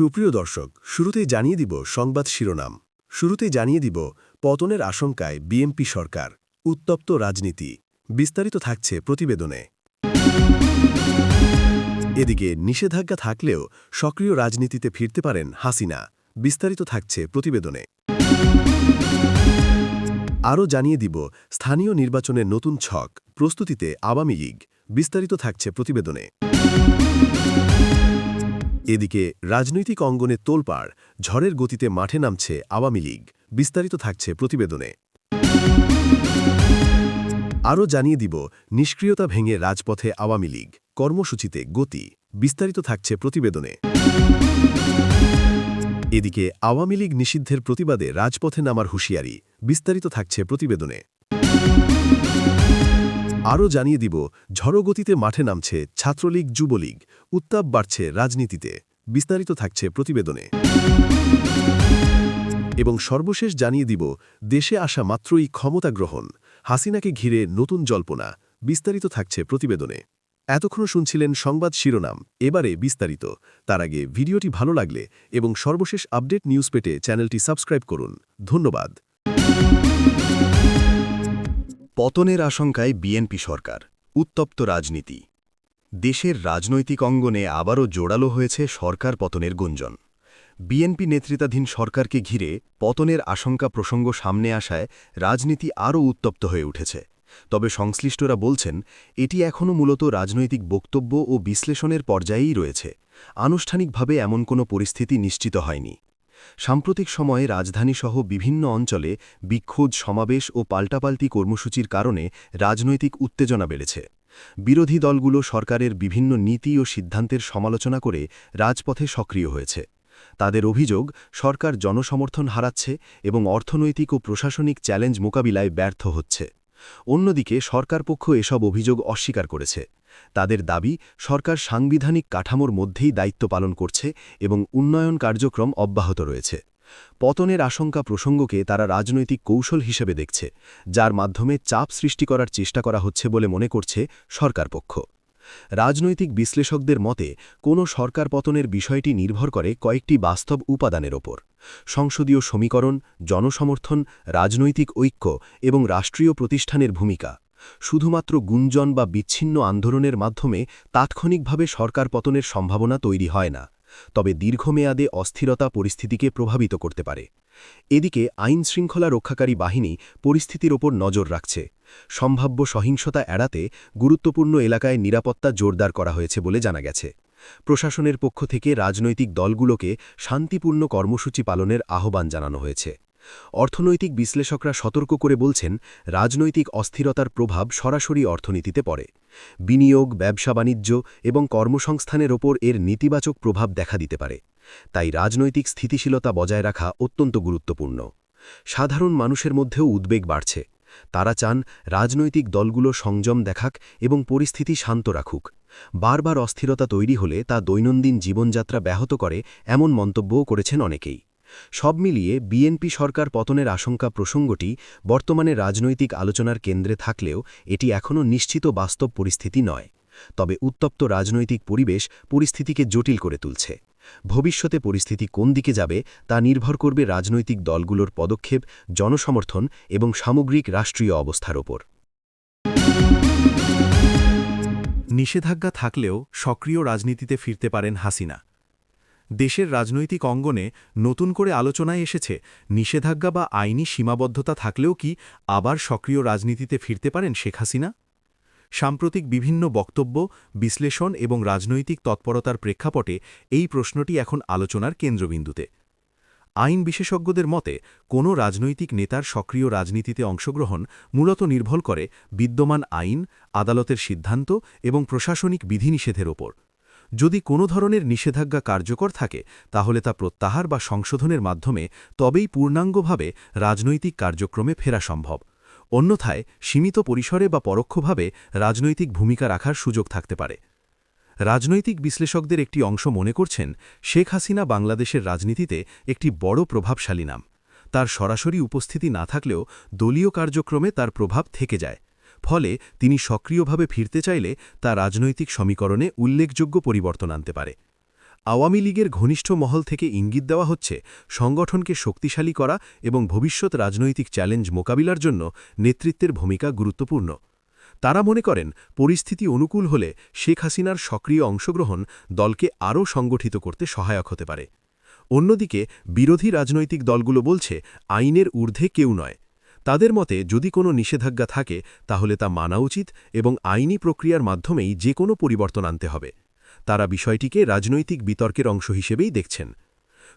সুপ্রিয় দর্শক, শুরুতেই জানিয়ে দিব সংবাদ শিরোনাম। শুরুতেই জানিয়ে দিব পতনের আশঙ্কায় বিএনপি সরকার, উত্তপ্ত রাজনীতি। বিস্তারিত থাকছে প্রতিবেদনে। এদিকে নিষেধাজ্ঞা থাকলেও সক্রিয় রাজনীতিতে ফিরতে পারেন হাসিনা। বিস্তারিত থাকছে প্রতিবেদনে। আরও জানিয়ে দিব স্থানীয় নির্বাচনের নতুন ছক, প্রস্তুতিতে আওয়ামী লীগ। বিস্তারিত থাকছে প্রতিবেদনে। এদিকে রাজনৈতিক অঙ্গনে তোলপাড়, ঝড়ের গতিতে মাঠে নামছে আওয়ামী লীগ। বিস্তারিত থাকছে প্রতিবেদনে। আরও জানিয়ে দিব নিষ্ক্রিয়তা ভেঙে রাজপথে আওয়ামী লীগ, কর্মসূচিতে গতি। বিস্তারিত থাকছে প্রতিবেদনে। এদিকে আওয়ামী লীগ নিষিদ্ধের প্রতিবাদে রাজপথে নামার হুঁশিয়ারি। বিস্তারিত থাকছে প্রতিবেদনে। আরও জানিয়ে দিব ঝড়গতিতে মাঠে নামছে ছাত্রলীগ, যুবলীগ, উত্তাপ বাড়ছে রাজনীতিতে। বিস্তারিত থাকছে প্রতিবেদনে। এবং সর্বশেষ জানিয়ে দিব দেশে আসা মাত্রই ক্ষমতা গ্রহণ, হাসিনাকে ঘিরে নতুন জল্পনা। বিস্তারিত থাকছে প্রতিবেদনে। এতক্ষণ শুনছিলেন সংবাদ শিরোনাম, এবারে বিস্তারিত। তার আগে ভিডিওটি ভালো লাগলে এবং সর্বশেষ আপডেট নিউজ পেতে চ্যানেলটি সাবস্ক্রাইব করুন। ধন্যবাদ। পতনের আশঙ্কায় বিএনপি সরকার, উত্তপ্ত রাজনীতি। দেশের রাজনৈতিক অঙ্গনে আবারও জোরালো হয়েছে সরকার পতনের গুঞ্জন। বিএনপি নেতৃত্বাধীন সরকারকে ঘিরে পতনের আশঙ্কা প্রসঙ্গ সামনে আসায় রাজনীতি আরও উত্তপ্ত হয়ে উঠেছে। তবে সংশ্লিষ্টরা বলছেন এটি এখনও মূলত রাজনৈতিক বক্তব্য ও বিশ্লেষণের পর্যায়েই রয়েছে। আনুষ্ঠানিকভাবে এমন কোনো পরিস্থিতি নিশ্চিত হয়নি। সাম্প্রতিক সময়ে রাজধানীসহ বিভিন্ন অঞ্চলে বিক্ষোভ, সমাবেশ ও পাল্টাপাল্টি কর্মসূচির কারণে রাজনৈতিক উত্তেজনা বেড়েছে। বিরোধী দলগুলো সরকারের বিভিন্ন নীতি ও সিদ্ধান্তের সমালোচনা করে রাজপথে সক্রিয় হয়েছে। তাদের অভিযোগ, সরকার জনসমর্থন হারাচ্ছে এবং অর্থনৈতিক ও প্রশাসনিক চ্যালেঞ্জ মোকাবিলায় ব্যর্থ হচ্ছে। অন্যদিকে সরকারপক্ষ এসব অভিযোগ অস্বীকার করেছে। তাদের দাবি, সরকার সাংবিধানিক কাঠামোর মধ্যেই দায়িত্ব পালন করছে এবং উন্নয়ন কার্যক্রম অব্যাহত রয়েছে। পতনের আশঙ্কা প্রসঙ্গকে তারা রাজনৈতিক কৌশল হিসেবে দেখছে, যার মাধ্যমে চাপ সৃষ্টি করার চেষ্টা করা হচ্ছে বলে মনে করছে সরকারপক্ষ। রাজনৈতিক বিশ্লেষকদের মতে কোনো সরকার পতনের বিষয়টি নির্ভর করে কয়েকটি বাস্তব উপাদানের ওপর: সংসদীয় সমীকরণ, জনসমর্থন, রাজনৈতিক ঐক্য এবং রাষ্ট্রীয় প্রতিষ্ঠানের ভূমিকা। শুধুমাত্র গুঞ্জন বা বিচ্ছিন্ন আন্দোলনের মাধ্যমে তাৎক্ষণিকভাবে সরকার পতনের সম্ভাবনা তৈরি হয় না, তবে দীর্ঘমেয়াদে অস্থিরতা পরিস্থিতিকে প্রভাবিত করতে পারে। এদিকে আইনশৃঙ্খলা রক্ষাকারী বাহিনী পরিস্থিতির ওপর নজর রাখছে। সম্ভাব্য সহিংসতা এড়াতে গুরুত্বপূর্ণ এলাকায় নিরাপত্তা জোরদার করা হয়েছে বলে জানা গেছে। প্রশাসনের পক্ষ থেকে রাজনৈতিক দলগুলোকে শান্তিপূর্ণ কর্মসূচি পালনের আহ্বান জানানো হয়েছে। অর্থনৈতিক বিশ্লেষকরা সতর্ক করে বলছেন, রাজনৈতিক অস্থিরতার প্রভাব সরাসরি অর্থনীতিতে পড়ে। বিনিয়োগ, ব্যবসা-বাণিজ্য এবং কর্মসংস্থানের ওপর এর নেতিবাচক প্রভাব দেখা দিতে পারে। তাই রাজনৈতিক স্থিতিশীলতা বজায় রাখা অত্যন্ত গুরুত্বপূর্ণ। সাধারণ মানুষের মধ্যেও উদ্বেগ বাড়ছে। তারা চান রাজনৈতিক দলগুলো সংযম দেখাক এবং পরিস্থিতি শান্ত রাখুক। বারবার অস্থিরতা তৈরি হলে তা দৈনন্দিন জীবনযাত্রা ব্যাহত করে, এমন মন্তব্যও করেছেন অনেকেই। সব মিলিয়ে বিএনপি সরকার পতনের আশঙ্কা প্রসঙ্গটি বর্তমানে রাজনৈতিক আলোচনার কেন্দ্রে থাকলেও এটি এখনও নিশ্চিত বাস্তব পরিস্থিতি নয়। তবে উত্তপ্ত রাজনৈতিক পরিবেশ পরিস্থিতিকে জটিল করে তুলছে। ভবিষ্যতে পরিস্থিতি কোন দিকে যাবে তা নির্ভর করবে রাজনৈতিক দলগুলোর পদক্ষেপ, জনসমর্থন এবং সামগ্রিক রাষ্ট্রীয় অবস্থার ওপর। নিষেধাজ্ঞা থাকলেও সক্রিয় রাজনীতিতে ফিরতে পারেন হাসিনা। দেশের রাজনৈতিক অঙ্গনে নতুন করে আলোচনায় এসেছে, নিষেধাজ্ঞা বা আইনি সীমাবদ্ধতা থাকলেও কি আবার সক্রিয় রাজনীতিতে ফিরতে পারেন শেখ হাসিনা? সাম্প্রতিক বিভিন্ন বক্তব্য, বিশ্লেষণ এবং রাজনৈতিক তৎপরতার প্রেক্ষাপটে এই প্রশ্নটি এখন আলোচনার কেন্দ্রবিন্দুতে। আইন বিশেষজ্ঞদের মতে, কোনো রাজনৈতিক নেতার সক্রিয় রাজনীতিতে অংশগ্রহণ মূলত নির্ভর করে বিদ্যমান আইন, আদালতের সিদ্ধান্ত এবং প্রশাসনিক বিধিনিষেধের ওপর। যদি কোনো ধরনের নিষেধাজ্ঞা কার্যকর থাকে, তাহলে তা প্রত্যাহার বা সংশোধনের মাধ্যমে তবেই পূর্ণাঙ্গভাবে রাজনৈতিক কার্যক্রমে ফেরা সম্ভব। অন্যথায় সীমিত পরিসরে বা পরোক্ষভাবে রাজনৈতিক ভূমিকা রাখার সুযোগ থাকতে পারে। রাজনৈতিক বিশ্লেষকদের একটি অংশ মনে করছেন, শেখ হাসিনা বাংলাদেশের রাজনীতিতে একটি বড় প্রভাবশালী নাম। তার সরাসরি উপস্থিতি না থাকলেও দলীয় কার্যক্রমে তার প্রভাব থেকে যায়। ফলে তিনি সক্রিয়ভাবে ফিরতে চাইলে তা রাজনৈতিক সমীকরণে উল্লেখযোগ্য পরিবর্তন আনতে পারে। আওয়ামী লীগের ঘনিষ্ঠ মহল থেকে ইঙ্গিত দেওয়া হচ্ছে সংগঠনকে শক্তিশালী করা এবং ভবিষ্যৎ রাজনৈতিক চ্যালেঞ্জ মোকাবিলার জন্য নেতৃত্বের ভূমিকা গুরুত্বপূর্ণ। তারা মনে করেন পরিস্থিতি অনুকূল হলে শেখ হাসিনার সক্রিয় অংশগ্রহণ দলকে আরও সংগঠিত করতে সহায়ক হতে পারে। অন্যদিকে বিরোধী রাজনৈতিক দলগুলো বলছে আইনের ঊর্ধ্বে কেউ নয়। তাদের মতে যদি কোনো নিষেধাজ্ঞা থাকে তাহলে তা মানা উচিত এবং আইনি প্রক্রিয়ার মাধ্যমেই যে কোনো পরিবর্তন আনতে হবে। তারা বিষয়টিকে রাজনৈতিক বিতর্কের অংশ হিসেবেই দেখছেন।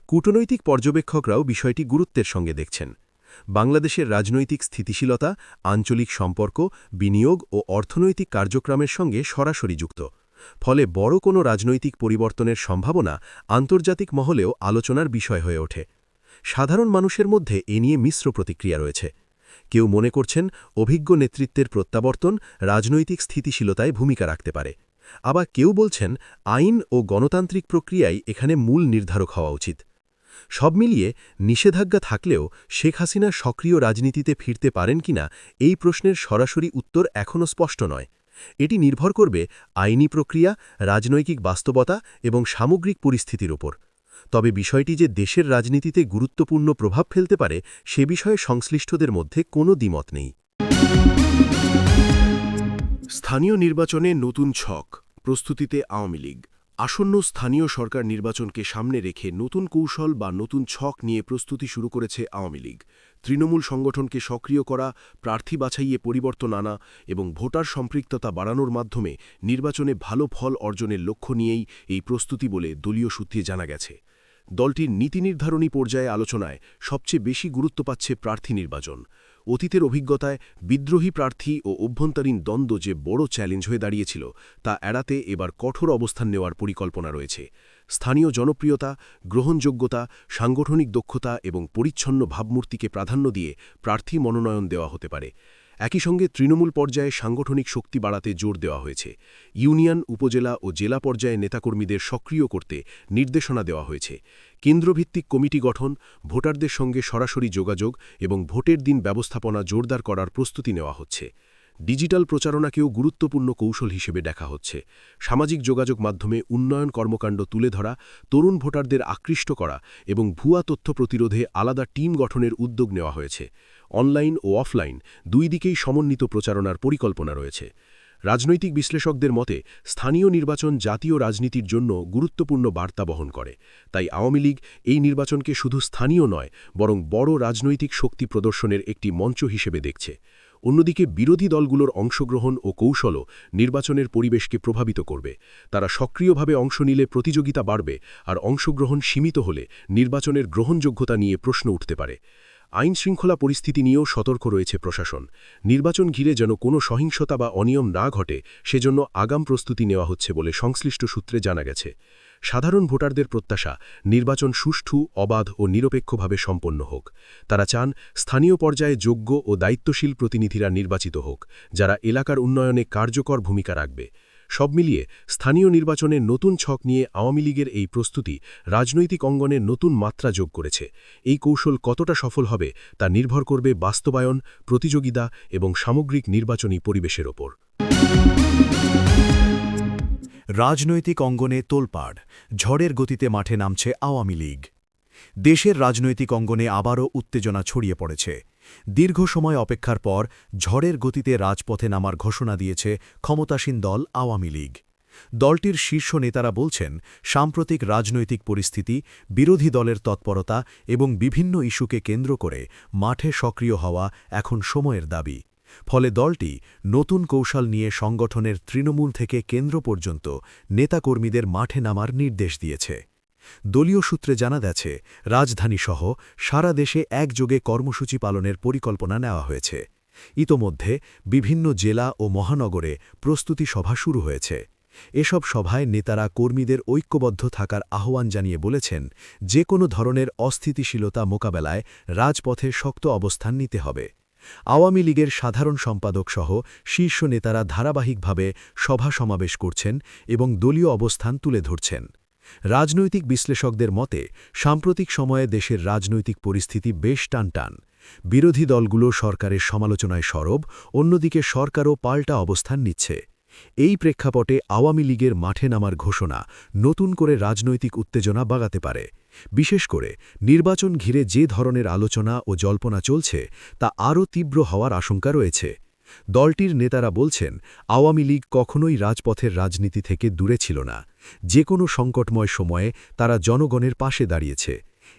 কূটনৈতিক পর্যবেক্ষকরাও বিষয়টি গুরুত্বের সঙ্গে দেখছেন। বাংলাদেশের রাজনৈতিক স্থিতিশীলতা আঞ্চলিক সম্পর্ক বিনিয়োগ ও অর্থনৈতিক কার্যক্রমের সঙ্গে সরাসরি যুক্ত। ফলে বড় কোনো রাজনৈতিক পরিবর্তনের সম্ভাবনা আন্তর্জাতিক মহলেও আলোচনার বিষয় হয়ে ওঠে। সাধারণ মানুষের মধ্যে এ নিয়ে মিশ্র প্রতিক্রিয়া রয়েছে। কেউ মনে করছেন অভিজ্ঞ নেতৃত্বের প্রত্যাবর্তন রাজনৈতিক স্থিতিশীলতায় ভূমিকা রাখতে পারে। আবার কেউ বলছেন আইন ও গণতান্ত্রিক প্রক্রিয়াই এখানে মূল নির্ধারক হওয়া উচিত। সব মিলিয়ে নিষেধাজ্ঞা থাকলেও শেখ হাসিনা সক্রিয় রাজনীতিতে ফিরতে পারেন কিনা এই প্রশ্নের সরাসরি উত্তর এখনও স্পষ্ট নয়। এটি নির্ভর করবে আইনি প্রক্রিয়া রাজনৈতিক বাস্তবতা এবং সামগ্রিক পরিস্থিতির ওপর। তবে বিষয়টি যে দেশের রাজনীতিতে গুরুত্বপূর্ণ প্রভাব ফেলতে পারে সে বিষয়ে সংশ্লিষ্টদের মধ্যে কোনো দ্বিমত নেই। স্থানীয় নির্বাচনে নতুন ছক প্রস্তুতিতে আওয়ামী লীগ। আসন্ন স্থানীয় সরকার নির্বাচনকে সামনে রেখে নতুন কৌশল বা নতুন ছক নিয়ে প্রস্তুতি শুরু করেছে আওয়ামী লীগ। তৃণমূল সংগঠনকে সক্রিয় করা প্রার্থী বাছাইয়ে পরিবর্তন আনা এবং ভোটার সম্পৃক্ততা বাড়ানোর মাধ্যমে নির্বাচনে ভালো ফল অর্জনের লক্ষ্য নিয়েই এই প্রস্তুতি বলে দলীয় সূত্রে জানা গেছে। দলটির নীতি নির্ধারণী পর্যায়ে আলোচনায় সবচেয়ে বেশি গুরুত্ব পাচ্ছে প্রার্থী নির্বাচন। অতীতের অভিজ্ঞতায় বিদ্রোহী প্রার্থী ও অভ্যন্তরীণ দ্বন্দ্ব যে বড় চ্যালেঞ্জ হয়ে দাঁড়িয়েছিল তা এড়াতে এবার কঠোর অবস্থান নেওয়ার পরিকল্পনা রয়েছে। স্থানীয় জনপ্রিয়তা গ্রহণযোগ্যতা সাংগঠনিক দক্ষতা এবং পরিচ্ছন্ন ভাবমূর্তিকে প্রাধান্য দিয়ে প্রার্থী মনোনয়ন দেওয়া হতে পারে। একই সঙ্গে তৃণমূল পর্যায়ে সাংগঠনিক শক্তি বাড়াতে জোর দেওয়া হয়েছে। ইউনিয়ন উপজেলা ও জেলা পর্যায়ে নেতাকর্মীদের সক্রিয় করতে নির্দেশনা দেওয়া হয়েছে। কেন্দ্রভিত্তিক কমিটি গঠন ভোটারদের সঙ্গে সরাসরি যোগাযোগ এবং ভোটের দিন ব্যবস্থাপনা জোরদার করার প্রস্তুতি নেওয়া হচ্ছে। ডিজিটাল প্রচারণাকেও গুরুত্বপূর্ণ কৌশল হিসেবে দেখা হচ্ছে। সামাজিক যোগাযোগ মাধ্যমে উন্নয়ন কর্মকাণ্ড তুলে ধরা তরুণ ভোটারদের আকৃষ্ট করা এবং ভুয়া তথ্য প্রতিরোধে আলাদা টিম গঠনের উদ্যোগ নেওয়া হয়েছে। অনলাইন ও অফলাইন দুই দিকেই সমন্বিত প্রচারণার পরিকল্পনা রয়েছে। রাজনৈতিক বিশ্লেষকদের মতে স্থানীয় নির্বাচন জাতীয় রাজনীতির জন্য গুরুত্বপূর্ণ বার্তা বহন করে। তাই আওয়ামী লীগ এই নির্বাচনকে শুধু স্থানীয় নয় বরং বড় রাজনৈতিক শক্তি প্রদর্শনের একটি মঞ্চ হিসেবে দেখছে। অন্যদিকে বিরোধী দলগুলোর অংশগ্রহণ ও কৌশলও নির্বাচনের পরিবেশকে প্রভাবিত করবে। তারা সক্রিয়ভাবে অংশ নিলে প্রতিযোগিতা বাড়বে আর অংশগ্রহণ সীমিত হলে নির্বাচনের গ্রহণযোগ্যতা নিয়ে প্রশ্ন উঠতে পারে। আইন শৃঙ্খলা পরিস্থিতি নিয়েও সতর্ক রয়েছে প্রশাসন। নির্বাচন ঘিরে যেন কোনো সহিংসতা বা অনিয়ম না ঘটে সেজন্য আগাম প্রস্তুতি নেওয়া হচ্ছে বলে সংশ্লিষ্ট সূত্রে জানা গেছে। সাধারণ ভোটারদের প্রত্যাশা নির্বাচন সুষ্ঠু অবাধ ও নিরপেক্ষভাবে সম্পন্ন হোক। তারা চান স্থানীয় পর্যায়ে যোগ্য ও দায়িত্বশীল প্রতিনিধিরা নির্বাচিত হোক যারা এলাকার উন্নয়নে কার্যকর ভূমিকা রাখবে। সব মিলিয়ে স্থানীয় নির্বাচনের নতুন ছক নিয়ে আওয়ামী লীগের এই প্রস্তুতি রাজনৈতিক অঙ্গনে নতুন মাত্রা যোগ করেছে। এই কৌশল কতটা সফল হবে তা নির্ভর করবে বাস্তবায়ন প্রতিযোগিতা এবং সামগ্রিক নির্বাচনী পরিবেশের ওপর। রাজনৈতিক অঙ্গনে তোলপাড় ঝড়ের গতিতে মাঠে নামছে আওয়ামী লীগ। দেশের রাজনৈতিক অঙ্গনে আবারও উত্তেজনা ছড়িয়ে পড়েছে। দীর্ঘ সময় অপেক্ষার পর ঝড়ের গতিতে রাজপথে নামার ঘোষণা দিয়েছে ক্ষমতাসীন দল আওয়ামী লীগ। দলটির শীর্ষ নেতারা বলছেন সাম্প্রতিক রাজনৈতিক পরিস্থিতি বিরোধী দলের তৎপরতা এবং বিভিন্ন ইস্যুকে কেন্দ্র করে মাঠে সক্রিয় হওয়া এখন সময়ের দাবি। ফলে দলটি নতুন কৌশল নিয়ে সংগঠনের তৃণমূল থেকে কেন্দ্র পর্যন্ত নেতাকর্মীদের মাঠে নামার নির্দেশ দিয়েছে। দলীয় সূত্রে জানা গেছে রাজধানীসহ সারা দেশে একযোগে কর্মসূচি পালনের পরিকল্পনা নেওয়া হয়েছে। ইতোমধ্যে বিভিন্ন জেলা ও মহানগরে প্রস্তুতি সভা শুরু হয়েছে। এসব সভায় নেতারা কর্মীদের ঐক্যবদ্ধ থাকার আহ্বান জানিয়ে বলেছেন যে কোনো ধরনের অস্থিতিশীলতা মোকাবেলায় রাজপথে শক্ত অবস্থান নিতে হবে। আওয়ামী লীগের সাধারণ সম্পাদক সহ শীর্ষ নেতারা ধারাবাহিকভাবে সভা সমাবেশ করছেন এবং দলীয় অবস্থান তুলে ধরছেন। রাজনৈতিক বিশ্লেষকদের মতে সাম্প্রতিক সময়ে দেশের রাজনৈতিক পরিস্থিতি বেশ টানটান। বিরোধী দলগুলো সরকারের সমালোচনায় সরব, অন্যদিকে সরকারও পাল্টা অবস্থান নিচ্ছে। এই প্রেক্ষাপটে আওয়ামী লীগের মাঠে নামার ঘোষণা নতুন করে রাজনৈতিক উত্তেজনা বাগাতে পারে। বিশেষ করে নির্বাচন ঘিরে যে ধরনের আলোচনা ও জল্পনা চলছে তা আরও তীব্র হওয়ার আশঙ্কা রয়েছে। দলটির নেতারা বলছেন, আওয়ামী লীগ কখনোই রাজপথের রাজনীতি থেকে দূরে ছিল না। যে কোনো সংকটময় সময়ে তারা জনগণের পাশে দাঁড়িয়েছে।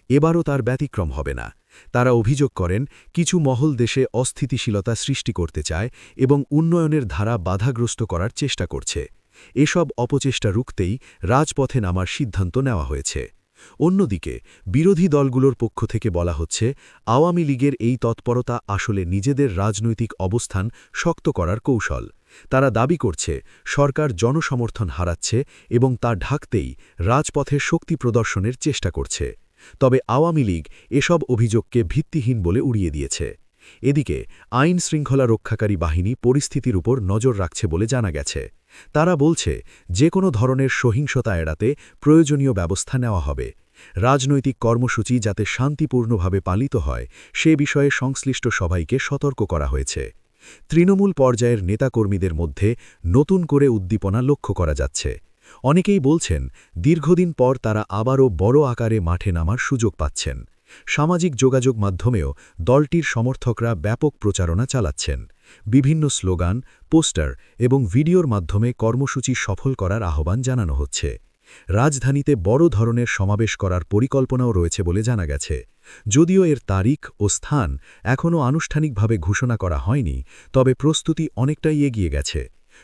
এবারও তার ব্যতিক্রম হবে না। তারা অভিযোগ করেন, কিছু মহল দেশে অস্থিতিশীলতা সৃষ্টি করতে চায় এবং উন্নয়নের ধারা বাধাগ্রস্ত করার চেষ্টা করছে। এসব অপচেষ্টা রুখতেই রাজপথে নামার সিদ্ধান্ত নেওয়া হয়েছে। অন্যদিকে বিরোধী দলগুলোর পক্ষ থেকে বলা হচ্ছে, আওয়ামী লীগের এই তৎপরতা আসলে নিজেদের রাজনৈতিক অবস্থান শক্ত করার কৌশল। তারা দাবি করছে, সরকার জনসমর্থন হারাচ্ছে এবং তা ঢাকতেই রাজপথে শক্তি প্রদর্শনের চেষ্টা করছে। তবে আওয়ামী লীগ এসব অভিযোগকে ভিত্তিহীন বলে উড়িয়ে দিয়েছে। এদিকে আইন শৃঙ্খলা রক্ষাকারী বাহিনী পরিস্থিতির উপর নজর রাখছে বলে জানা গেছে। তারা বলছে, যে কোনো ধরনের সহিংসতা এড়াতে প্রয়োজনীয় ব্যবস্থা নেওয়া হবে। রাজনৈতিক কর্মসূচি যাতে শান্তিপূর্ণভাবে পালিত হয় সে বিষয়ে সংশ্লিষ্ট সবাইকে সতর্ক করা হয়েছে। তৃণমূল পর্যায়ের নেতাকর্মীদের মধ্যে নতুন করে উদ্দীপনা লক্ষ্য করা যাচ্ছে। অনেকেই বলছেন, দীর্ঘদিন পর তারা আবারও বড় আকারে মাঠে নামার সুযোগ পাচ্ছেন। সামাজিক যোগাযোগ মাধ্যমেও দলটির সমর্থকরা ব্যাপক প্রচারণা চালাচ্ছেন। বিভিন্ন স্লোগান, পোস্টার এবং ভিডিওর মাধ্যমে কর্মসূচি সফল করার আহ্বান জানানো হচ্ছে। রাজধানীতে বড় ধরনের সমাবেশ করার পরিকল্পনাও রয়েছে বলে জানা গেছে। যদিও এর তারিখ ও স্থান এখনও আনুষ্ঠানিকভাবে ঘোষণা করা হয়নি, তবে প্রস্তুতি অনেকটাই এগিয়ে গেছে।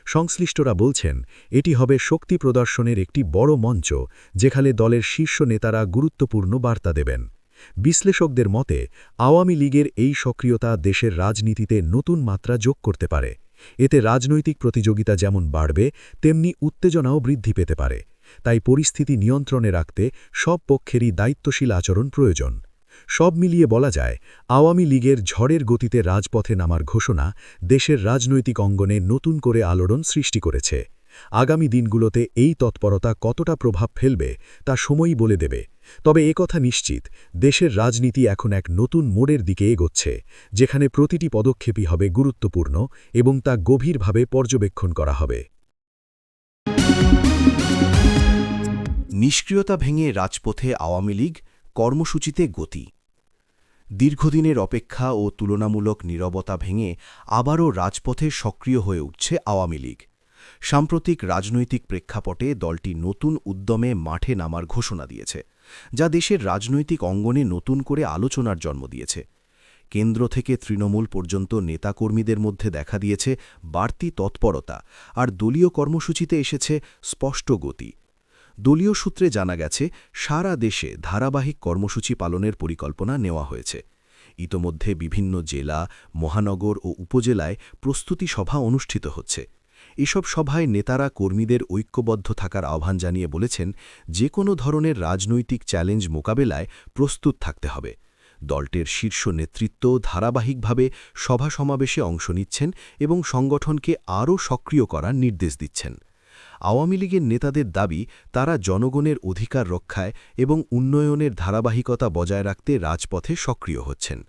সংশ্লিষ্টরা বলছেন, এটি হবে শক্তি প্রদর্শনের একটি বড় মঞ্চ, যেখানে দলের শীর্ষ নেতারা গুরুত্বপূর্ণ বার্তা দেবেন। বিশ্লেষকদের মতে, আওয়ামী লীগের এই সক্রিয়তা দেশের রাজনীতিতে নতুন মাত্রা যোগ করতে পারে। এতে রাজনৈতিক প্রতিযোগিতা যেমন বাড়বে, তেমনি উত্তেজনাও বৃদ্ধি পেতে পারে। তাই পরিস্থিতি নিয়ন্ত্রণে রাখতে সব পক্ষেরই দায়িত্বশীল আচরণ প্রয়োজন। সব মিলিয়ে বলা যায়, আওয়ামী লীগের ঝড়ের গতিতে রাজপথে নামার ঘোষণা দেশের রাজনৈতিক অঙ্গনে নতুন করে আলোড়ন সৃষ্টি করেছে। আগামী দিনগুলোতে এই তৎপরতা কতটা প্রভাব ফেলবে তা সময়ই বলে দেবে। তবে একথা নিশ্চিত, দেশের রাজনীতি এখন এক নতুন মোড়ের দিকে এগোচ্ছে, যেখানে প্রতিটি পদক্ষেপই হবে গুরুত্বপূর্ণ এবং তা গভীরভাবে পর্যবেক্ষণ করা হবে। নিষ্ক্রিয়তা ভেঙে রাজপথে আওয়ামী লীগ, কর্মসূচিতে গতি। দীর্ঘদিনের অপেক্ষা ও তুলনামূলক নীরবতা ভেঙে আবারও রাজপথে সক্রিয় হয়ে উঠছে আওয়ামী লীগ। সাম্প্রতিক রাজনৈতিক প্রেক্ষাপটে দলটি নতুন উদ্যমে মাঠে নামার ঘোষণা দিয়েছে, যা দেশের রাজনৈতিক অঙ্গনে নতুন করে আলোচনার জন্ম দিয়েছে। কেন্দ্র থেকে তৃণমূল পর্যন্ত নেতাকর্মীদের মধ্যে দেখা দিয়েছে বাড়তি তৎপরতা, আর দলীয় কর্মসূচিতে এসেছে স্পষ্ট গতি। দলীয় সূত্রে জানা গেছে, সারা দেশে ধারাবাহিক কর্মসূচি পালনের পরিকল্পনা নেওয়া হয়েছে। ইতোমধ্যে বিভিন্ন জেলা, মহানগর ও উপজেলায় প্রস্তুতি সভা অনুষ্ঠিত হচ্ছে। এসব সভায় নেতারা কর্মীদের ঐক্যবদ্ধ থাকার আহ্বান জানিয়ে বলেছেন, যে কোনো ধরনের রাজনৈতিক চ্যালেঞ্জ মোকাবেলায় প্রস্তুত থাকতে হবে। দলটির শীর্ষ নেতৃত্ব ধারাবাহিকভাবে সভা সমাবেশে অংশ নিচ্ছেন এবং সংগঠনকে আরও সক্রিয় করার নির্দেশ দিচ্ছেন। আওয়ামী লীগের নেতাদের দাবি, তারা জনগণের অধিকার রক্ষায় এবং উন্নয়নের ধারাবাহিকতা বজায় রাখতে রাজপথে সক্রিয় হচ্ছেন।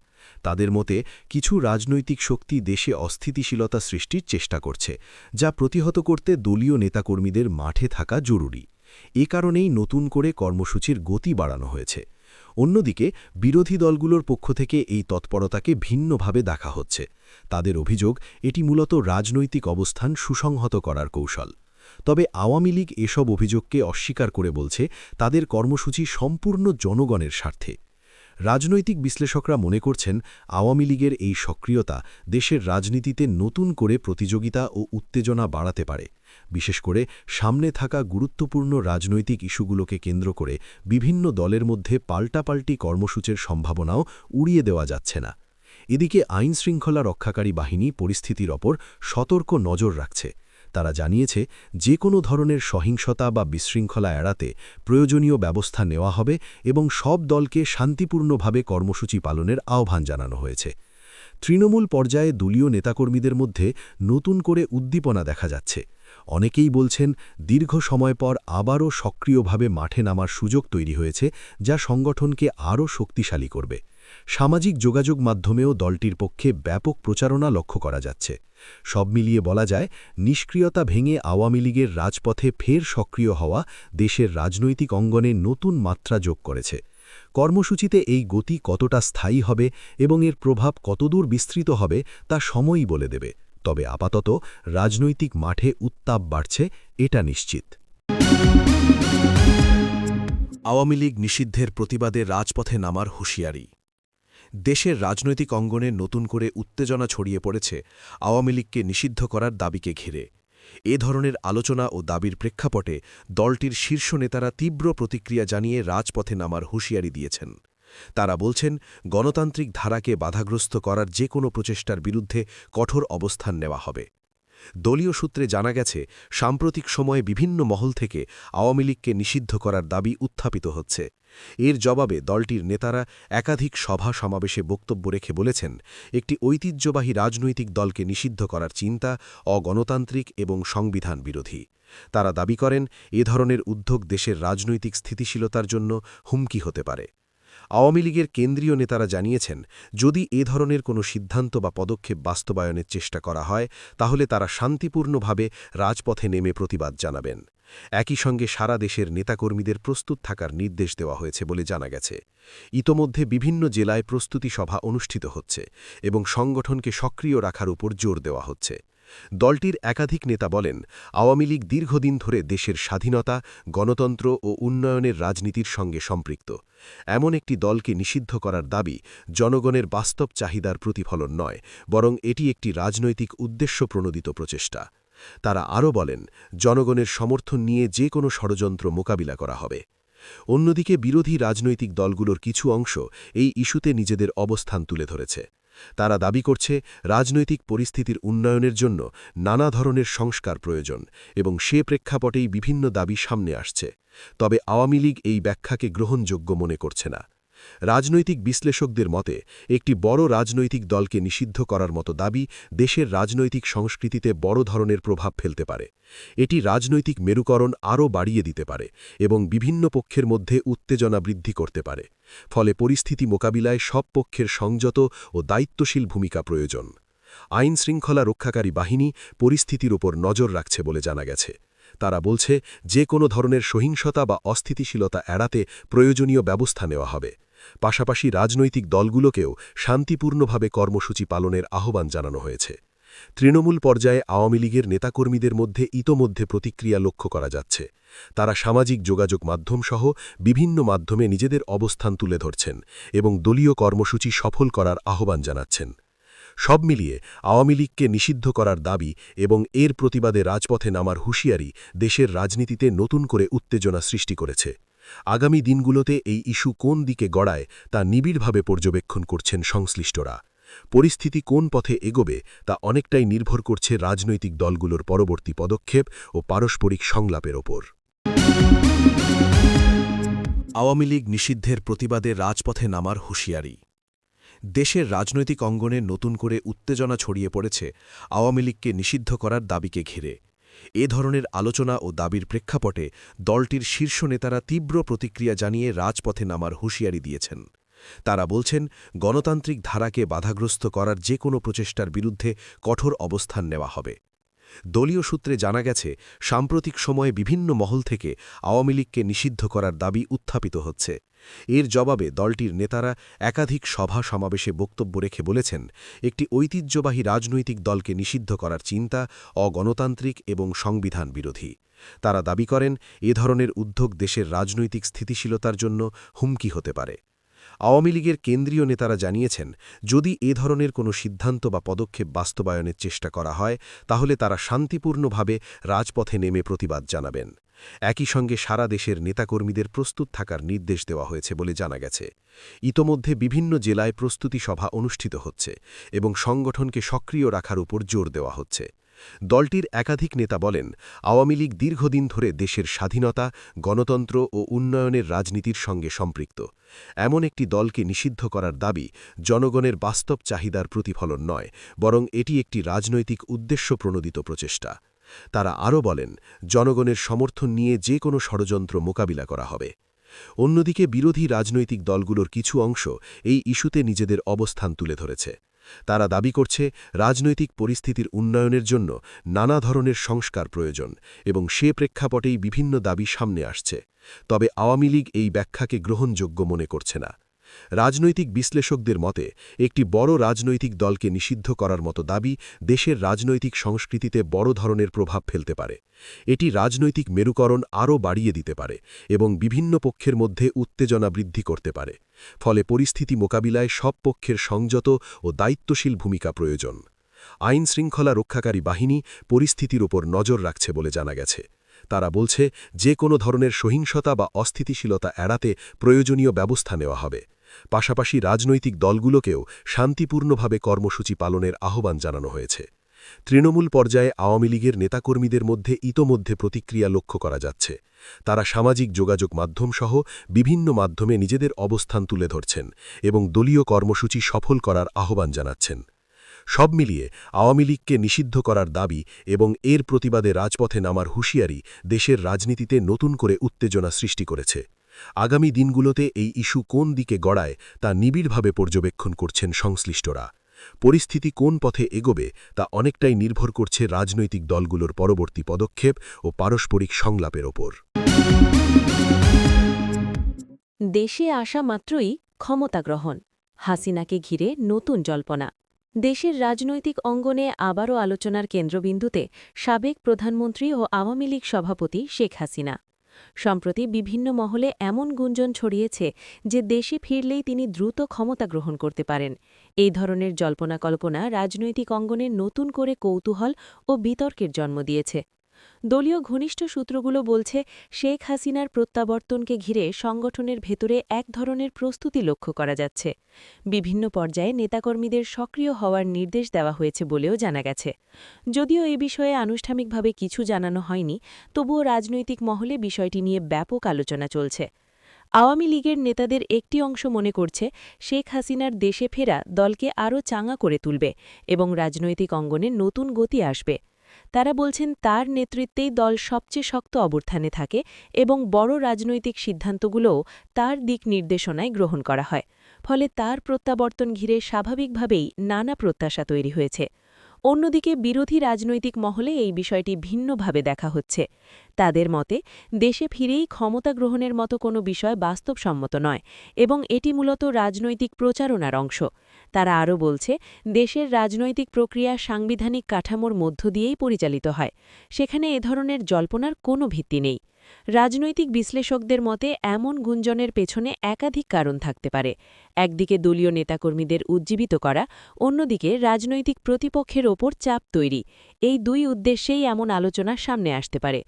তাদের মতে, কিছু রাজনৈতিক শক্তি দেশে অস্থিতিশীলতা সৃষ্টির চেষ্টা করছে, যা প্রতিহত করতে দলীয় নেতাকর্মীদের মাঠে থাকা জরুরি। এ কারণেই নতুন করে কর্মসূচির গতি বাড়ানো হয়েছে। অন্যদিকে বিরোধী দলগুলোর পক্ষ থেকে এই তৎপরতাকে ভিন্নভাবে দেখা হচ্ছে। তাদের অভিযোগ, এটি মূলত রাজনৈতিক অবস্থান সুসংহত করার কৌশল। তবে আওয়ামী লীগ এসব অভিযোগকে অস্বীকার করে বলছে, তাদের কর্মসূচি সম্পূর্ণ জনগণের স্বার্থে। রাজনৈতিক বিশ্লেষকরা মনে করছেন, আওয়ামী লীগের এই সক্রিয়তা দেশের রাজনীতিতে নতুন করে প্রতিযোগিতা ও উত্তেজনা বাড়াতে পারে। বিশেষ করে সামনে থাকা গুরুত্বপূর্ণ রাজনৈতিক ইস্যুগুলোকে কেন্দ্র করে বিভিন্ন দলের মধ্যে পাল্টাপাল্টি কর্মসূচির সম্ভাবনাও উড়িয়ে দেওয়া যাচ্ছে না। এদিকে আইন শৃঙ্খলা রক্ষাকারী বাহিনী পরিস্থিতির ওপর সতর্ক নজর রাখছে। তারা জানিয়েছে, যে কোনো ধরনের সহিংসতা বা বিশৃঙ্খলা এড়াতে প্রয়োজনীয় ব্যবস্থা নেওয়া হবে এবং সব দলকে শান্তিপূর্ণভাবে কর্মসূচি পালনের আহ্বান জানানো হয়েছে। তৃণমূল পর্যায়ে দলীয় নেতাকর্মীদের মধ্যে নতুন করে উদ্দীপনা দেখা যাচ্ছে। অনেকেই বলছেন, দীর্ঘ সময় পর আবারও সক্রিয়ভাবে মাঠে নামার সুযোগ তৈরি হয়েছে, যা সংগঠনকে আরও শক্তিশালী করবে। সামাজিক যোগাযোগ মাধ্যমেও দলটির পক্ষে ব্যাপক প্রচারণা লক্ষ্য করা যাচ্ছে। সব মিলিয়ে বলা যায়, নিষ্ক্রিয়তা ভেঙে আওয়ামী লীগের রাজপথে ফের সক্রিয় হওয়া দেশের রাজনৈতিক অঙ্গনে নতুন মাত্রা যোগ করেছে। কর্মসূচিতে এই গতি কতটা স্থায়ী হবে এবং এর প্রভাব কতদূর বিস্তৃত হবে তা সময়ই বলে দেবে। তবে আপাতত রাজনৈতিক মাঠে উত্তাপ বাড়ছে, এটা নিশ্চিত। আওয়ামী লীগ নিষিদ্ধের প্রতিবাদে রাজপথে নামার হুঁশিয়ারি। দেশের রাজনৈতিক অঙ্গনে নতুন করে উত্তেজনা ছড়িয়ে পড়েছে আওয়ামী লীগকে নিষিদ্ধ করার দাবিকে ঘিরে। এ ধরনের আলোচনা ও দাবির প্রেক্ষাপটে দলটির শীর্ষ নেতারা তীব্র প্রতিক্রিয়া জানিয়ে রাজপথে নামার হুঁশিয়ারি দিয়েছেন। তারা বলছেন, গণতান্ত্রিক ধারাকে বাধাগ্রস্ত করার যে কোনো প্রচেষ্টার বিরুদ্ধে কঠোর অবস্থান নেওয়া হবে। দলীয় সূত্রে জানা গেছে, সাম্প্রতিক সময়ে বিভিন্ন মহল থেকে আওয়ামী লীগকে নিষিদ্ধ করার দাবি উত্থাপিত হচ্ছে। এর জবাবে দলটির নেতারা একাধিক সভা সমাবেশে বক্তব্য রেখে বলেছেন, একটি ঐতিহ্যবাহী রাজনৈতিক দলকে নিষিদ্ধ করার চিন্তা অগণতান্ত্রিক এবং সংবিধান বিরোধী। তারা দাবি করেন, এ ধরনের উদ্যোগ দেশের রাজনৈতিক স্থিতিশীলতার জন্য হুমকি হতে পারে। আওয়ামী লীগের কেন্দ্রীয় নেতারা জানিয়েছেন, যদি এ ধরনের কোনো সিদ্ধান্ত বা পদক্ষেপ বাস্তবায়নের চেষ্টা করা হয়, তাহলে তারা শান্তিপূর্ণভাবে রাজপথে নেমে প্রতিবাদ জানাবেন। একই সঙ্গে সারা দেশের নেতাকর্মীদের প্রস্তুত থাকার নির্দেশ দেওয়া হয়েছে বলে জানা গেছে। ইতোমধ্যে বিভিন্ন জেলায় প্রস্তুতি সভা অনুষ্ঠিত হচ্ছে এবং সংগঠনকে সক্রিয় রাখার উপর জোর দেওয়া হচ্ছে। দলটির একাধিক নেতা বলেন, আওয়ামী লীগ দীর্ঘদিন ধরে দেশের স্বাধীনতা, গণতন্ত্র ও উন্নয়নের রাজনীতির সঙ্গে সম্পৃক্ত। এমন একটি দলকে নিষিদ্ধ করার দাবি জনগণের বাস্তব চাহিদার প্রতিফলন নয়, বরং এটি একটি রাজনৈতিক উদ্দেশ্যপ্রণোদিত প্রচেষ্টা। তারা আরও বলেন, জনগণের সমর্থন নিয়ে যে কোনো ষড়যন্ত্র মোকাবিলা করা হবে। অন্যদিকে বিরোধী রাজনৈতিক দলগুলোর কিছু অংশ এই ইস্যুতে নিজেদের অবস্থান তুলে ধরেছে। তারা দাবি করছে, রাজনৈতিক পরিস্থিতির উন্নয়নের জন্য নানা ধরনের সংস্কার প্রয়োজন এবং সে প্রেক্ষাপটেই বিভিন্ন দাবি সামনে আসছে। তবে আওয়ামী লীগ এই ব্যাখ্যাকে গ্রহণযোগ্য মনে করছে না। রাজনৈতিক বিশ্লেষকদের মতে, একটি বড় রাজনৈতিক দলকে নিষিদ্ধ করার মতো দাবি দেশের রাজনৈতিক সংস্কৃতিতে বড় ধরনের প্রভাব ফেলতে পারে। এটি রাজনৈতিক মেরুকরণ আরও বাড়িয়ে দিতে পারে এবং বিভিন্ন পক্ষের মধ্যে উত্তেজনা বৃদ্ধি করতে পারে। ফলে পরিস্থিতি মোকাবিলায় সব পক্ষের সংযত ও দায়িত্বশীল ভূমিকা প্রয়োজন। আইন শৃঙ্খলা রক্ষাকারী বাহিনী পরিস্থিতির ওপর নজর রাখছে বলে জানা গেছে। তারা বলছে, যে কোনো ধরনের সহিংসতা বা অস্থিতিশীলতা এড়াতে প্রয়োজনীয় ব্যবস্থা নেওয়া হবে। পাশাপাশি রাজনৈতিক দলগুলোকেও শান্তিপূর্ণভাবে কর্মসূচি পালনের আহ্বান জানানো হয়েছে। তৃণমূল পর্যায়ে আওয়ামী লীগের নেতাকর্মীদের মধ্যে ইতোমধ্যে প্রতিক্রিয়া লক্ষ্য করা যাচ্ছে। তারা সামাজিক যোগাযোগ মাধ্যমসহ বিভিন্ন মাধ্যমে নিজেদের অবস্থান তুলে ধরছেন এবং দলীয় কর্মসূচি সফল করার আহ্বান জানাচ্ছেন। সব মিলিয়ে আওয়ামী লীগকে নিষিদ্ধ করার দাবি এবং এর প্রতিবাদে রাজপথে নামার হুঁশিয়ারি দেশের রাজনীতিতে নতুন করে উত্তেজনা সৃষ্টি করেছে। আগামী দিনগুলোতে এই ইস্যু কোন দিকে গড়ায় তা নিবিড়ভাবে পর্যবেক্ষণ করছেন সংশ্লিষ্টরা। পরিস্থিতি কোন পথে এগোবে তা অনেকটাই নির্ভর করছে রাজনৈতিক দলগুলোর পরবর্তী পদক্ষেপ ও পারস্পরিক সংলাপের ওপর। আওয়ামী লীগ নিষিদ্ধের প্রতিবাদে রাজপথে নামার হুঁশিয়ারি। দেশের রাজনৈতিক অঙ্গনে নতুন করে উত্তেজনা ছড়িয়ে পড়েছে আওয়ামী লীগকে নিষিদ্ধ করার দাবিকে ঘিরে। এ ধরনের আলোচনা ও দাবির প্রেক্ষাপটে দলটির শীর্ষ নেতারা তীব্র প্রতিক্রিয়া জানিয়ে রাজপথে নামার হুঁশিয়ারি দিয়েছেন। তারা বলছেন, গণতান্ত্রিক ধারাকে বাধাগ্রস্ত করার যে কোনো প্রচেষ্টার বিরুদ্ধে কঠোর অবস্থান নেওয়া হবে। দলীয় সূত্রে জানা গেছে, সাম্প্রতিক সময়ে বিভিন্ন মহল থেকে আওয়ামী লীগকে নিষিদ্ধ করার দাবি উত্থাপিত হচ্ছে। এর জবাবে দলটির নেতারা একাধিক সভা সমাবেশে বক্তব্য রেখে বলেছেন, একটি ঐতিহ্যবাহী রাজনৈতিক দলকে নিষিদ্ধ করার চিন্তা অগণতান্ত্রিক এবং সংবিধান বিরোধী। তারা দাবি করেন, এ ধরনের উদ্যোগ দেশের রাজনৈতিক স্থিতিশীলতার জন্য হুমকি হতে পারে। আওয়ামী লীগের কেন্দ্রীয় নেতারা জানিয়েছেন, যদি এ ধরনের কোনো সিদ্ধান্ত বা পদক্ষেপ বাস্তবায়নের চেষ্টা করা হয়, তাহলে তারা শান্তিপূর্ণভাবে রাজপথে নেমে প্রতিবাদ জানাবেন। একই সঙ্গে সারা দেশের নেতাকর্মীদের প্রস্তুত থাকার নির্দেশ দেওয়া হয়েছে বলে জানা গেছে। ইতোমধ্যে বিভিন্ন জেলায় প্রস্তুতি সভা অনুষ্ঠিত হচ্ছে এবং সংগঠনকে সক্রিয় রাখার উপর জোর দেওয়া হচ্ছে। দলটির একাধিক নেতা বলেন, আওয়ামী লীগ দীর্ঘদিন ধরে দেশের স্বাধীনতা, গণতন্ত্র ও উন্নয়নের রাজনীতির সঙ্গে সম্পৃক্ত। এমন একটি দলকে নিষিদ্ধ করার দাবি জনগণের বাস্তব চাহিদার প্রতিফলন নয়, বরং এটি একটি রাজনৈতিক উদ্দেশ্যপ্রণোদিত প্রচেষ্টা। তারা আরও বলেন, জনগণের সমর্থন নিয়ে যে কোনো ষড়যন্ত্র মোকাবিলা করা হবে। অন্যদিকে বিরোধী রাজনৈতিক দলগুলোর কিছু অংশ এই ইস্যুতে নিজেদের অবস্থান তুলে ধরেছে। তারা দাবি করছে রাজনৈতিক পরিস্থিতির উন্নয়নের জন্য নানা ধরনের সংস্কার প্রয়োজন এবং সে প্রেক্ষাপটেই বিভিন্ন দাবি সামনে আসছে। তবে আওয়ামী লীগ এই ব্যাখ্যাকে গ্রহণযোগ্য মনে করছে না। রাজনৈতিক বিশ্লেষকদের মতে একটি বড় রাজনৈতিক দলকে নিষিদ্ধ করার মতো দাবি দেশের রাজনৈতিক সংস্কৃতিতে বড় ধরনের প্রভাব ফেলতে পারে। এটি রাজনৈতিক মেরুকরণ আরও বাড়িয়ে দিতে পারে এবং বিভিন্ন পক্ষের মধ্যে উত্তেজনা বৃদ্ধি করতে পারে। ফলে পরিস্থিতি মোকাবিলায় সব পক্ষের সংযত ও দায়িত্বশীল ভূমিকা প্রয়োজন। আইন শৃঙ্খলা রক্ষাকারী বাহিনী পরিস্থিতির ওপর নজর রাখছে বলে জানা গেছে। তারা বলছে যে কোনো ধরনের সহিংসতা বা অস্থিতিশীলতা এড়াতে প্রয়োজনীয় ব্যবস্থা নেওয়া হবে। পাশাপাশি রাজনৈতিক দলগুলোকেও শান্তিপূর্ণভাবে কর্মসূচি পালনের আহ্বান জানানো হয়েছে। তৃণমূল পর্যায়ে আওয়ামী লীগের নেতাকর্মীদের মধ্যে ইতোমধ্যে প্রতিক্রিয়া লক্ষ্য করা যাচ্ছে। তারা সামাজিক যোগাযোগ মাধ্যমসহ বিভিন্ন মাধ্যমে নিজেদের অবস্থান তুলে ধরছেন এবং দলীয় কর্মসূচি সফল করার আহ্বান জানাচ্ছেন। সব মিলিয়ে আওয়ামী লীগকে নিষিদ্ধ করার দাবি এবং এর প্রতিবাদে রাজপথে নামার হুঁশিয়ারি দেশের রাজনীতিতে নতুন করে উত্তেজনা সৃষ্টি করেছে। আগামী দিনগুলোতে এই ইস্যু কোন দিকে গড়ায় তা নিবিড়ভাবে পর্যবেক্ষণ করছেন সংশ্লিষ্টরা। পরিস্থিতি কোন পথে এগোবে তা অনেকটাই নির্ভর করছে রাজনৈতিক দলগুলোর পরবর্তী পদক্ষেপ ও পারস্পরিক সংলাপের ওপর। দেশে আসা মাত্রই ক্ষমতা গ্রহণ, হাসিনাকে ঘিরে নতুন জল্পনা। দেশের রাজনৈতিক অঙ্গনে আবারও আলোচনার কেন্দ্রবিন্দুতে সাবেক প্রধানমন্ত্রী ও আওয়ামী লীগ সভাপতি শেখ হাসিনা। সম্প্রতি বিভিন্ন মহলে এমন গুঞ্জন ছড়িয়েছে যে দেশে ফিরলেই তিনি দ্রুত ক্ষমতা গ্রহণ করতে পারেন। এই ধরনের জল্পনা কল্পনা রাজনৈতিক অঙ্গনে নতুন করে কৌতূহল ও বিতর্কের জন্ম দিয়েছে। দলীয় ঘনিষ্ঠ সূত্রগুলো বলছে শেখ হাসিনার প্রত্যাবর্তনকে ঘিরে সংগঠনের ভেতরে এক ধরনের প্রস্তুতি লক্ষ্য করা যাচ্ছে। বিভিন্ন পর্যায়ে নেতাকর্মীদের সক্রিয় হওয়ার নির্দেশ দেওয়া হয়েছে বলেও জানা গেছে। যদিও এ বিষয়ে আনুষ্ঠানিকভাবে কিছু জানানো হয়নি, তবুও রাজনৈতিক মহলে বিষয়টি নিয়ে ব্যাপক আলোচনা চলছে। আওয়ামী লীগের নেতাদের একটি অংশ মনে করছে শেখ হাসিনার দেশে ফেরা দলকে আরও চাঙা করে তুলবে এবং রাজনৈতিক অঙ্গনে নতুন গতি আসবে। তারা বলছেন তার নেতৃত্বেই দল সবচেয়ে শক্ত অবস্থানে থাকে এবং বড় রাজনৈতিক সিদ্ধান্তগুলোও তার দিক নির্দেশনায় গ্রহণ করা হয়। ফলে তার প্রত্যাবর্তন ঘিরে স্বাভাবিকভাবেই নানা প্রত্যাশা তৈরি হয়েছে। অন্যদিকে বিরোধী রাজনৈতিক মহলে এই বিষয়টি ভিন্নভাবে দেখা হচ্ছে। তাদের মতে দেশে ফিরেই ক্ষমতা গ্রহণের মতো কোনো বিষয় বাস্তবসম্মত নয় এবং এটি মূলত রাজনৈতিক প্রচারণার অংশ। তারা আরও বলছে দেশের রাজনৈতিক প্রক্রিয়া সাংবিধানিক কাঠামোর মধ্য দিয়েই পরিচালিত হয়, সেখানে এ ধরনের জল্পনার কোনো ভিত্তি নেই। রাজনৈতিক বিশ্লেষকদের মতে এমন গুঞ্জনের পেছনে একাধিক কারণ থাকতে পারে। একদিকে দলীয় নেতাকর্মীদের উজ্জীবিত করা, অন্যদিকে রাজনৈতিক প্রতিপক্ষের ওপর চাপ তৈরি। এই দুই উদ্দেশ্যেই এমন আলোচনা সামনে আসতে পারে।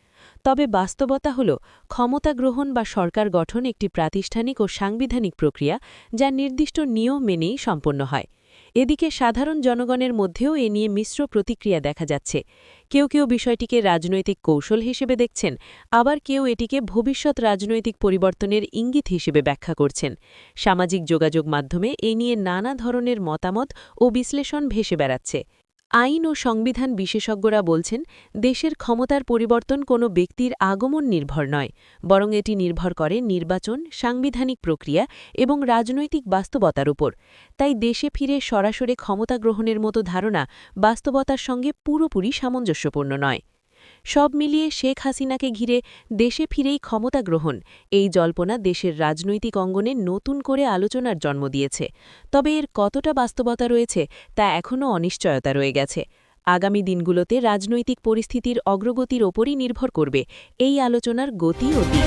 তবে বাস্তবতা হল ক্ষমতা গ্রহণ বা সরকার গঠন একটি প্রাতিষ্ঠানিক ও সাংবিধানিক প্রক্রিয়া যা নির্দিষ্ট নিয়ম মেনেই সম্পন্ন হয়। এদিকে সাধারণ জনগণের মধ্যেও এ নিয়ে মিশ্র প্রতিক্রিয়া দেখা যাচ্ছে। কেউ কেউ বিষয়টিকে রাজনৈতিক কৌশল হিসেবে দেখছেন, আবার কেউ এটিকে ভবিষ্যৎ রাজনৈতিক পরিবর্তনের ইঙ্গিত হিসেবে ব্যাখ্যা করছেন। সামাজিক যোগাযোগ মাধ্যমে এ নিয়ে নানা ধরনের মতামত ও বিশ্লেষণ ভেসে বেড়াচ্ছে। আইন ও সংবিধান বিশেষজ্ঞরা বলছেন দেশের ক্ষমতার পরিবর্তন কোনো ব্যক্তির আগমন নির্ভর নয়, বরং এটি নির্ভর করে নির্বাচন, সাংবিধানিক প্রক্রিয়া এবং রাজনৈতিক বাস্তবতার উপর। তাই দেশে ফিরে সরাসরি ক্ষমতা গ্রহণের মতো ধারণা বাস্তবতার সঙ্গে পুরোপুরি সামঞ্জস্যপূর্ণ নয়। সব মিলিয়ে শেখ হাসিনাকে ঘিরে দেশে ফিরেই ক্ষমতা গ্রহণ এই জল্পনা দেশের রাজনৈতিক অঙ্গনে নতুন করে আলোচনার জন্ম দিয়েছে। তবে এর কতটা বাস্তবতা রয়েছে তা এখনও অনিশ্চয়তা রয়ে গেছে। আগামী দিনগুলোতে রাজনৈতিক পরিস্থিতির অগ্রগতির ওপরই নির্ভর করবে এই আলোচনার গতি ও দিক।